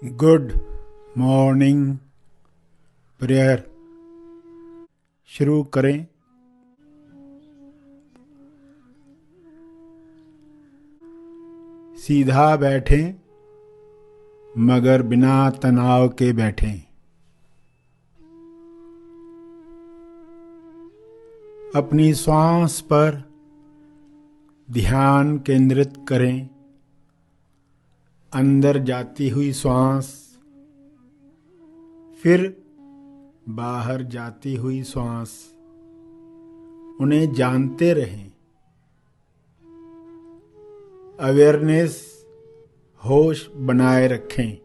Good morning prayer शुरू करें। सीधा बैठें मगर बिना तनाव के बैठें। अपनी श्वास पर ध्यान केंद्रित करें। अंदर जाती हुई श्वास, फिर बाहर जाती हुई श्वास, उन्हें जानते रहें। अवेयरनेस, होश बनाए रखें।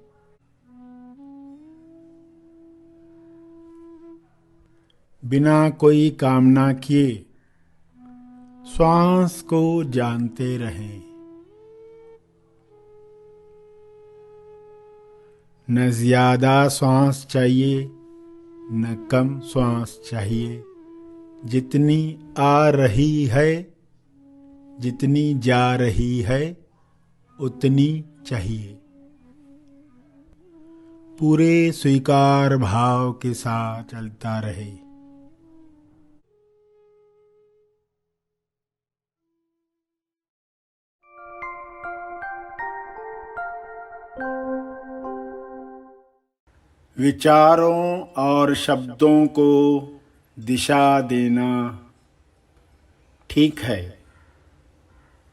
बिना कोई कामना किए श्वास को जानते रहें। न ज्यादा श्वास चाहिए न कम श्वास चाहिए। जितनी आ रही है, जितनी जा रही है, उतनी चाहिए। पूरे स्वीकार भाव के साथ चलता रहे। विचारों और शब्दों को दिशा देना ठीक है।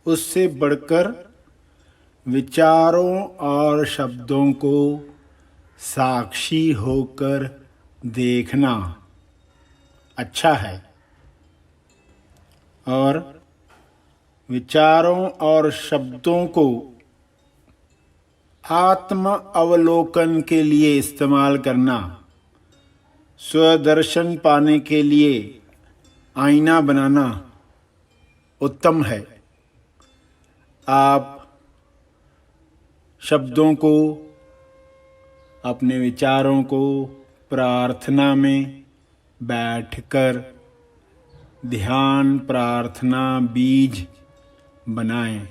उससे बढ़कर विचारों और शब्दों को साक्षी होकर देखना अच्छा है। और विचारों और शब्दों को आत्म अवलोकन के लिए इस्तेमाल करना, स्वदर्शन पाने के लिए आईना बनाना उत्तम है। आप शब्दों को, अपने विचारों को प्रार्थना में बैठकर ध्यान प्रार्थना बीज बनाएं।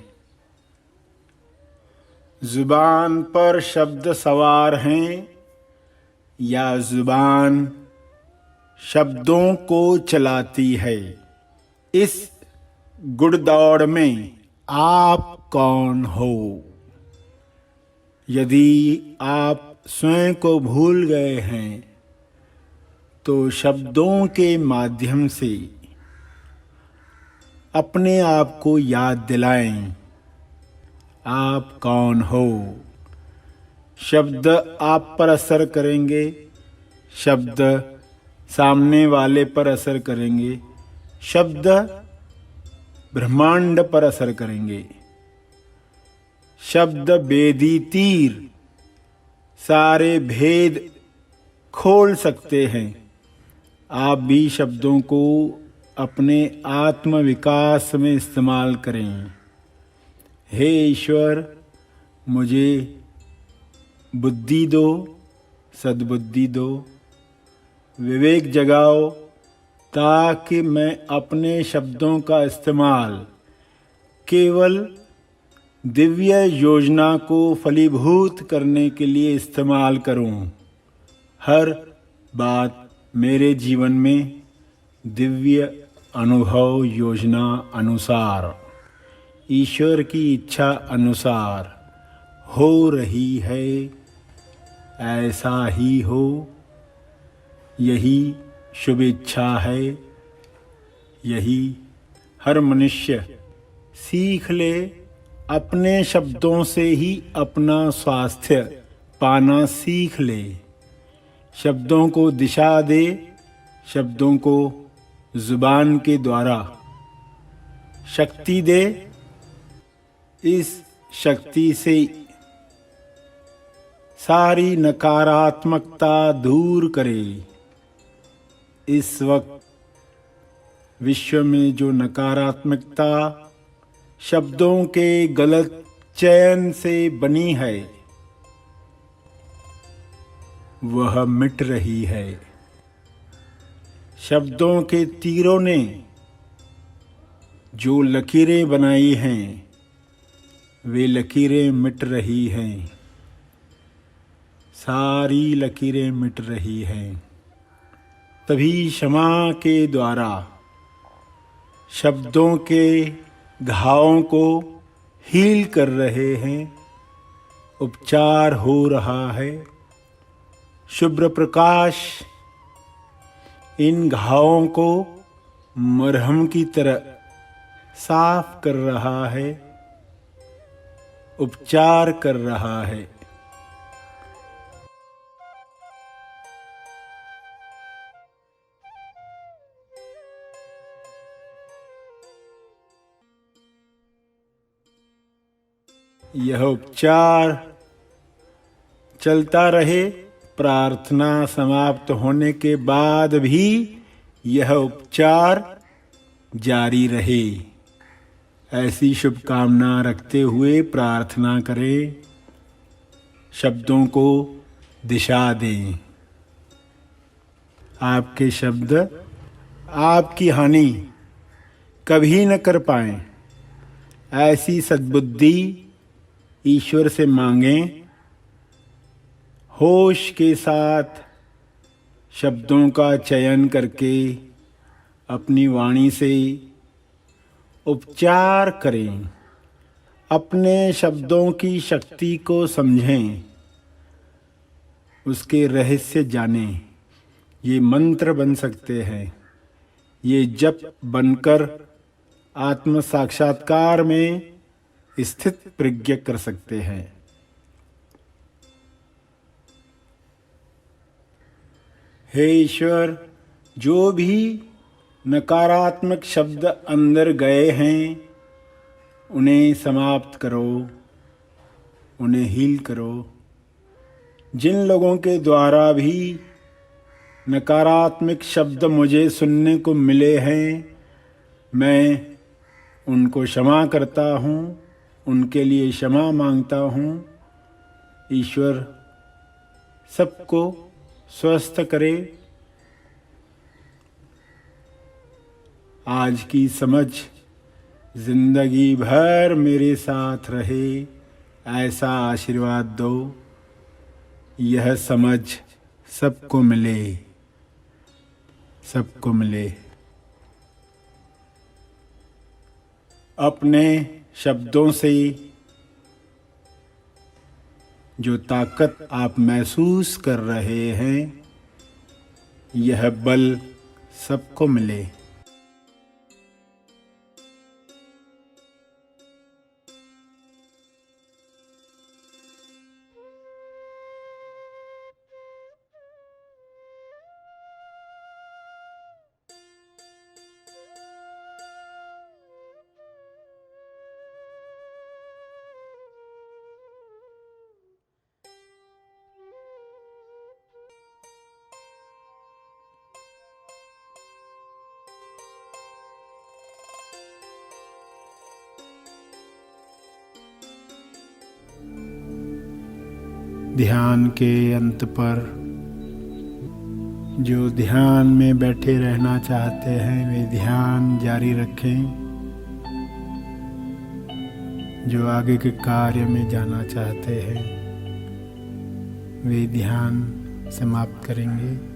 जुबान पर शब्द सवार हैं या जुबान शब्दों को चलाती है? इस गुड़दौड़ में आप कौन हो? यदि आप स्वयं को भूल गए हैं तो शब्दों के माध्यम से अपने आप को याद दिलाएं। आप कौन हो? शब्द आप पर असर करेंगे, शब्द सामने वाले पर असर करेंगे, शब्द ब्रह्मांड पर असर करेंगे। शब्द बेदी तीर सारे भेद खोल सकते हैं। आप भी शब्दों को अपने आत्म विकास में इस्तेमाल करें। हे ईश्वर, मुझे बुद्धि दो, सद्बुद्धि दो, विवेक जगाओ, ताकि मैं अपने शब्दों का इस्तेमाल केवल दिव्य योजना को फलीभूत करने के लिए इस्तेमाल करूं। हर बात मेरे जीवन में दिव्य अनुभव योजना अनुसार, ईश्वर की इच्छा अनुसार हो रही है। ऐसा ही हो, यही शुभ इच्छा है। यही हर मनुष्य सीख ले। अपने शब्दों से ही अपना स्वास्थ्य पाना सीख ले। शब्दों को दिशा दे, शब्दों को जुबान के द्वारा शक्ति दे। इस शक्ति से सारी नकारात्मकता दूर करे। इस वक्त विश्व में जो नकारात्मकता शब्दों के गलत चयन से बनी है, वह मिट रही है। शब्दों के तीरों ने जो लकीरें बनाई हैं, वे लकीरें मिट रही हैं। सारी लकीरें मिट रही हैं। तभी क्षमा के द्वारा शब्दों के घावों को हील कर रहे हैं, उपचार हो रहा है। शुभ्र प्रकाश इन घावों को मरहम की तरह साफ कर रहा है, उपचार कर रहा है। यह उपचार चलता रहे। प्रार्थना समाप्त होने के बाद भी यह उपचार जारी रहे, ऐसी शुभकामना रखते हुए प्रार्थना करें। शब्दों को दिशा दें। आपके शब्द आपकी हानि कभी न कर पाएं, ऐसी सद्बुद्धि ईश्वर से मांगें। होश के साथ शब्दों का चयन करके अपनी वाणी से उपचार करें। अपने शब्दों की शक्ति को समझें, उसके रहस्य जानें। ये मंत्र बन सकते हैं, ये जप बनकर आत्म साक्षात्कार में स्थित प्रज्ञ कर सकते हैं। हे ईश्वर, जो भी नकारात्मक शब्द अंदर गए हैं उन्हें समाप्त करो, उन्हें हील करो। जिन लोगों के द्वारा भी नकारात्मक शब्द मुझे सुनने को मिले हैं, मैं उनको क्षमा करता हूँ, उनके लिए क्षमा मांगता हूँ। ईश्वर सबको स्वस्थ करे। आज की समझ जिंदगी भर मेरे साथ रहे, ऐसा आशीर्वाद दो। यह समझ सबको मिले, सबको मिले। अपने शब्दों से जो ताकत आप महसूस कर रहे हैं, यह बल सबको मिले। ध्यान के अंत पर जो ध्यान में बैठे रहना चाहते हैं वे ध्यान जारी रखें। जो आगे के कार्य में जाना चाहते हैं वे ध्यान समाप्त करेंगे।